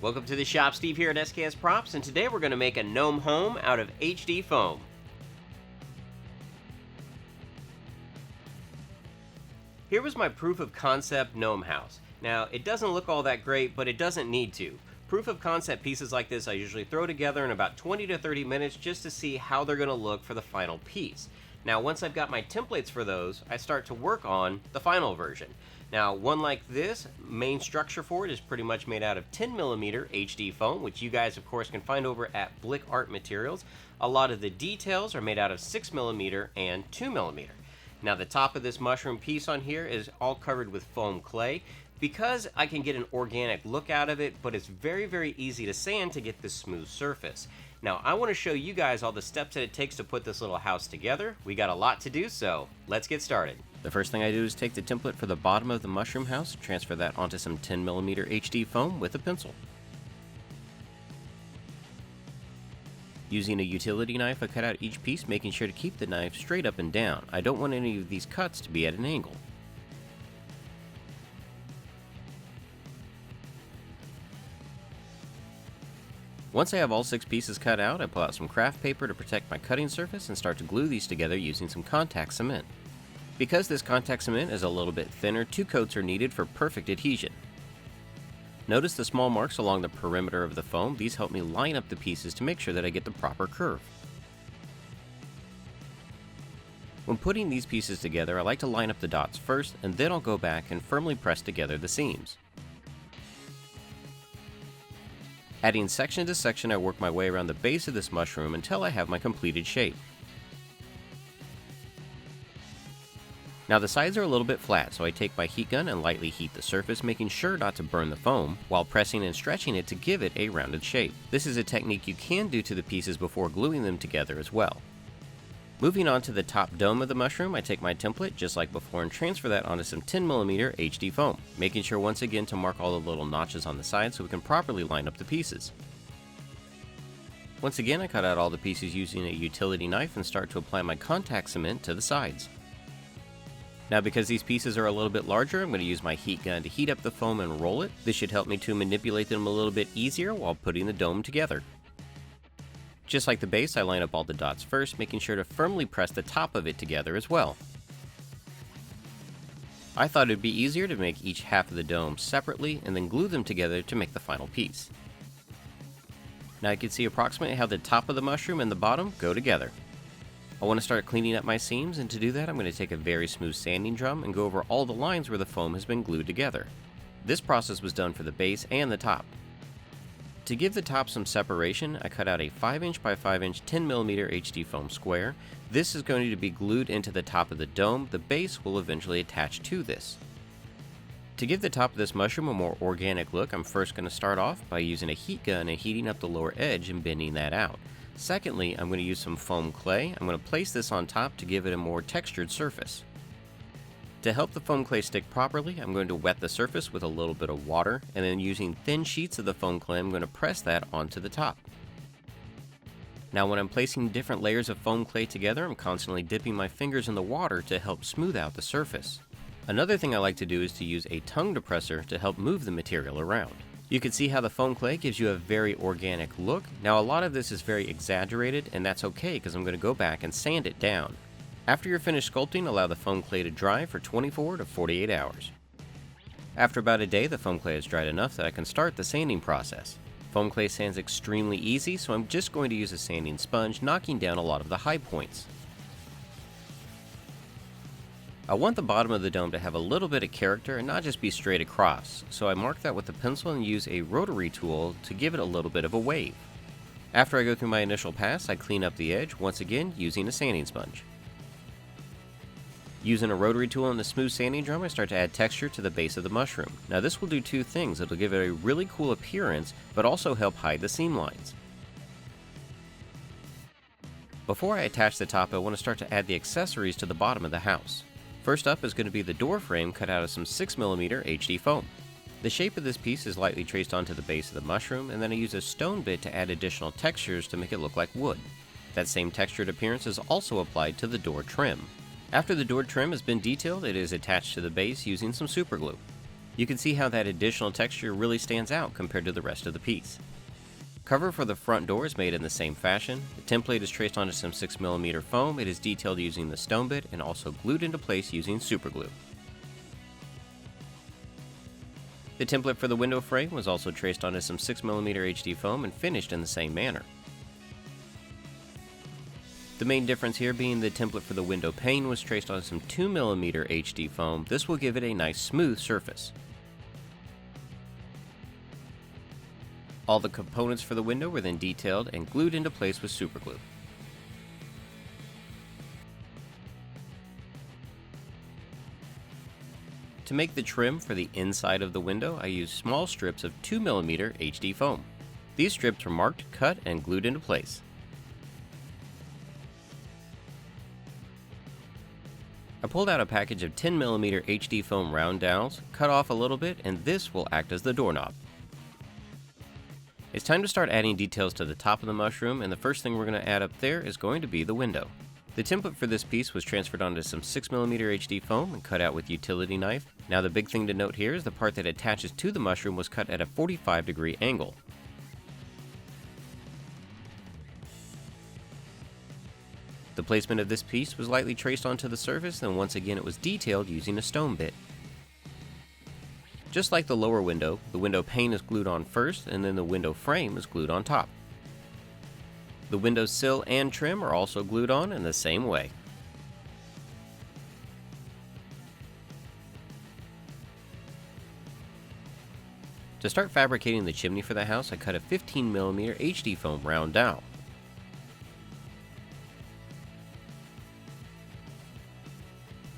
Welcome to the shop. Steve here at SKS Props, and today we're going to make a gnome home out of HD foam. Here was my proof of concept gnome house. Now, it doesn't look all that great, but it doesn't need to. Proof of concept pieces like this I usually throw together in about 20 to 30 minutes just to see how they're going to look for the final piece. Now, once I've got my templates for those, I start to work on the final version. Now, one like this, main structure for it is pretty much made out of 10mm HD foam, which you guys, of course, can find over at Blick Art Materials. A lot of the details are made out of 6mm and 2mm. Now, the top of this mushroom piece on here is all covered with foam clay, because I can get an organic look out of it, but it's very, very easy to sand to get this smooth surface. Now, I want to show you guys all the steps that it takes to put this little house together. We got a lot to do, so let's get started. The first thing I do is take the template for the bottom of the mushroom house, transfer that onto some 10mm HD foam with a pencil. Using a utility knife, I cut out each piece, making sure to keep the knife straight up and down. I don't want any of these cuts to be at an angle. Once I have all 6 pieces cut out, I pull out some craft paper to protect my cutting surface and start to glue these together using some contact cement. Because this contact cement is a little bit thinner, 2 coats are needed for perfect adhesion. Notice the small marks along the perimeter of the foam. These help me line up the pieces to make sure that I get the proper curve. When putting these pieces together, I like to line up the dots first, and then I'll go back and firmly press together the seams. Adding section to section, I work my way around the base of this mushroom until I have my completed shape. Now the sides are a little bit flat, so I take my heat gun and lightly heat the surface, making sure not to burn the foam, while pressing and stretching it to give it a rounded shape. This is a technique you can do to the pieces before gluing them together as well. Moving on to the top dome of the mushroom, I take my template, just like before, and transfer that onto some 10mm HD foam, making sure once again to mark all the little notches on the side so we can properly line up the pieces. Once again, I cut out all the pieces using a utility knife and start to apply my contact cement to the sides. Now, because these pieces are a little bit larger, I'm going to use my heat gun to heat up the foam and roll it. This should help me to manipulate them a little bit easier while putting the dome together. Just like the base, I line up all the dots first, making sure to firmly press the top of it together as well. I thought it would be easier to make each half of the dome separately and then glue them together to make the final piece. Now you can see approximately how the top of the mushroom and the bottom go together. I want to start cleaning up my seams, and to do that I'm going to take a very smooth sanding drum and go over all the lines where the foam has been glued together. This process was done for the base and the top. To give the top some separation, I cut out a 5" by 5" 10mm HD foam square. This is going to be glued into the top of the dome. The base will eventually attach to this. To give the top of this mushroom a more organic look, I'm first going to start off by using a heat gun and heating up the lower edge and bending that out. Secondly, I'm going to use some foam clay. I'm going to place this on top to give it a more textured surface. To help the foam clay stick properly, I'm going to wet the surface with a little bit of water, and then using thin sheets of the foam clay, I'm going to press that onto the top. Now when I'm placing different layers of foam clay together, I'm constantly dipping my fingers in the water to help smooth out the surface. Another thing I like to do is to use a tongue depressor to help move the material around. You can see how the foam clay gives you a very organic look. Now a lot of this is very exaggerated, and that's okay because I'm going to go back and sand it down. After you're finished sculpting, allow the foam clay to dry for 24 to 48 hours. After about a day, the foam clay is dried enough that I can start the sanding process. Foam clay sands extremely easy, so I'm just going to use a sanding sponge, knocking down a lot of the high points. I want the bottom of the dome to have a little bit of character and not just be straight across, so I mark that with a pencil and use a rotary tool to give it a little bit of a wave. After I go through my initial pass, I clean up the edge, once again using a sanding sponge. Using a rotary tool and a smooth sanding drum, I start to add texture to the base of the mushroom. Now this will do 2 things. It'll give it a really cool appearance, but also help hide the seam lines. Before I attach the top, I want to start to add the accessories to the bottom of the house. First up is going to be the door frame cut out of some 6mm HD foam. The shape of this piece is lightly traced onto the base of the mushroom, and then I use a stone bit to add additional textures to make it look like wood. That same textured appearance is also applied to the door trim. After the door trim has been detailed, it is attached to the base using some super glue. You can see how that additional texture really stands out compared to the rest of the piece. Cover for the front door is made in the same fashion. The template is traced onto some 6mm foam. It is detailed using the stone bit and also glued into place using super glue. The template for the window frame was also traced onto some 6mm HD foam and finished in the same manner. The main difference here being the template for the window pane was traced on some 2mm HD foam. This will give it a nice smooth surface. All the components for the window were then detailed and glued into place with super glue. To make the trim for the inside of the window, I used small strips of 2mm HD foam. These strips were marked, cut, and glued into place. I pulled out a package of 10mm HD foam round dowels, cut off a little bit, and this will act as the doorknob. It's time to start adding details to the top of the mushroom, and the first thing we're going to add up there is going to be the window. The template for this piece was transferred onto some 6mm HD foam and cut out with utility knife. Now the big thing to note here is the part that attaches to the mushroom was cut at a 45-degree angle. The placement of this piece was lightly traced onto the surface, and once again it was detailed using a stone bit. Just like the lower window, the window pane is glued on first, and then the window frame is glued on top. The window sill and trim are also glued on in the same way. To start fabricating the chimney for the house, I cut a 15mm HD foam round dowel.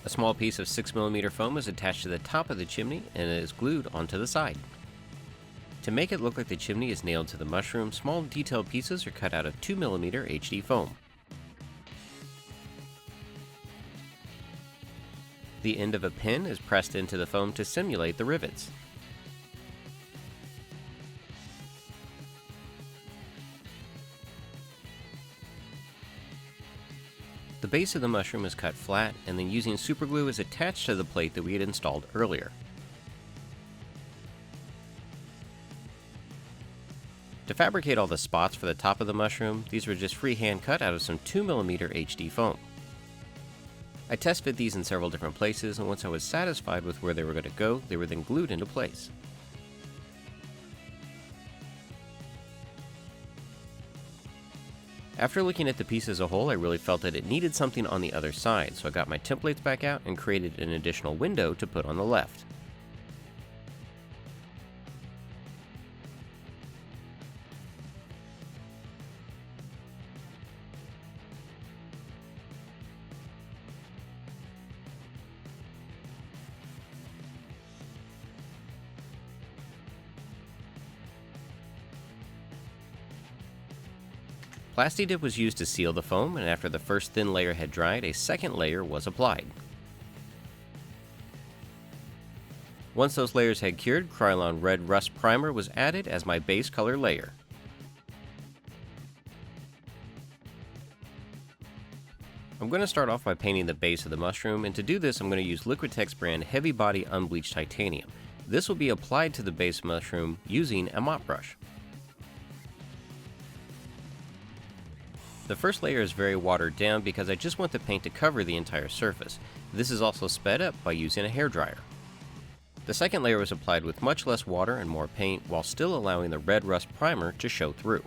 A small piece of 6mm foam is attached to the top of the chimney and it is glued onto the side. To make it look like the chimney is nailed to the mushroom, small detailed pieces are cut out of 2mm HD foam. The end of a pin is pressed into the foam to simulate the rivets. The base of the mushroom is cut flat, and then using super glue is attached to the plate that we had installed earlier. To fabricate all the spots for the top of the mushroom, these were just freehand cut out of some 2mm HD foam. I test fit these in several different places, and once I was satisfied with where they were going to go, they were then glued into place. After looking at the piece as a whole, I really felt that it needed something on the other side, so I got my templates back out and created an additional window to put on the left. Plasti-Dip was used to seal the foam, and after the first thin layer had dried, a second layer was applied. Once those layers had cured, Krylon Red Rust Primer was added as my base color layer. I'm going to start off by painting the base of the mushroom, and to do this I'm going to use Liquitex brand Heavy Body Unbleached Titanium. This will be applied to the base mushroom using a mop brush. The first layer is very watered down because I just want the paint to cover the entire surface. This is also sped up by using a hairdryer. The second layer was applied with much less water and more paint while still allowing the red rust primer to show through.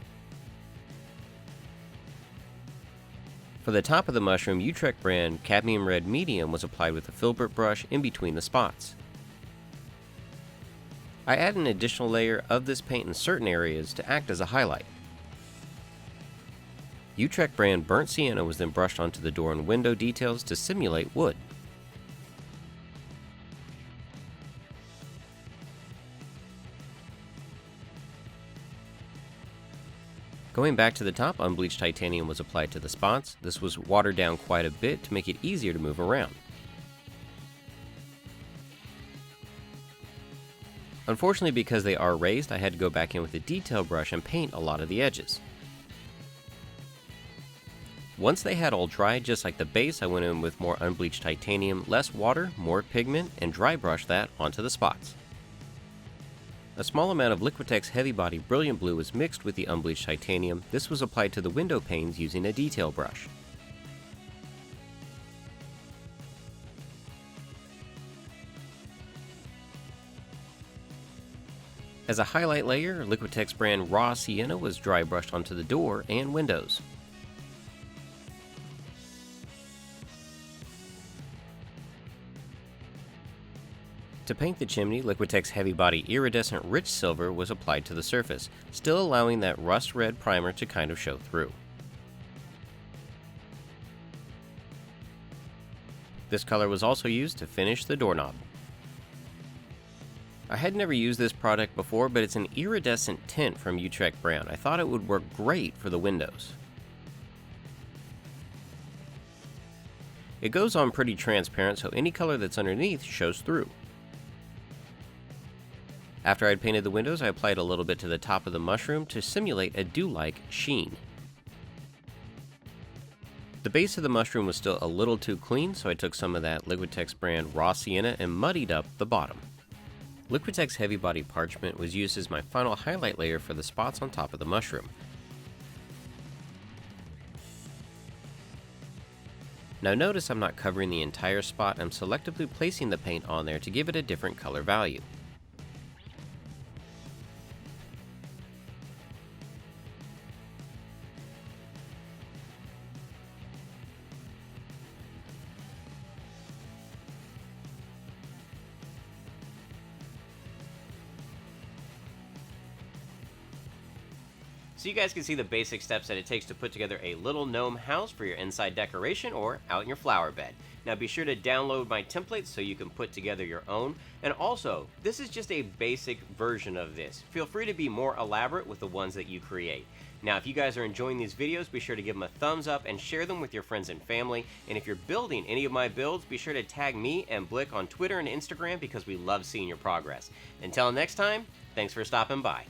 For the top of the mushroom, Utrecht brand Cadmium Red Medium was applied with a filbert brush in between the spots. I add an additional layer of this paint in certain areas to act as a highlight. Utrecht brand Burnt Sienna was then brushed onto the door and window details to simulate wood. Going back to the top, unbleached titanium was applied to the spots. This was watered down quite a bit to make it easier to move around. Unfortunately, because they are raised, I had to go back in with a detail brush and paint a lot of the edges. Once they had all dried, just like the base, I went in with more unbleached titanium, less water, more pigment, and dry brushed that onto the spots. A small amount of Liquitex Heavy Body Brilliant Blue was mixed with the unbleached titanium. This was applied to the window panes using a detail brush. As a highlight layer, Liquitex brand Raw Sienna was dry brushed onto the door and windows. To paint the chimney, Liquitex Heavy Body Iridescent Rich Silver was applied to the surface, still allowing that rust red primer to kind of show through. This color was also used to finish the doorknob. I had never used this product before, but it's an iridescent tint from Utrecht Brown. I thought it would work great for the windows. It goes on pretty transparent, so any color that's underneath shows through. After I'd painted the windows, I applied a little bit to the top of the mushroom to simulate a dew-like sheen. The base of the mushroom was still a little too clean, so I took some of that Liquitex brand Raw Sienna and muddied up the bottom. Liquitex Heavy Body Parchment was used as my final highlight layer for the spots on top of the mushroom. Now notice I'm not covering the entire spot, I'm selectively placing the paint on there to give it a different color value. So you guys can see the basic steps that it takes to put together a little gnome house for your inside decoration or out in your flower bed. Now be sure to download my templates so you can put together your own. And also, this is just a basic version of this. Feel free to be more elaborate with the ones that you create. Now if you guys are enjoying these videos, be sure to give them a thumbs up and share them with your friends and family. And if you're building any of my builds, be sure to tag me and Blick on Twitter and Instagram because we love seeing your progress. Until next time, thanks for stopping by.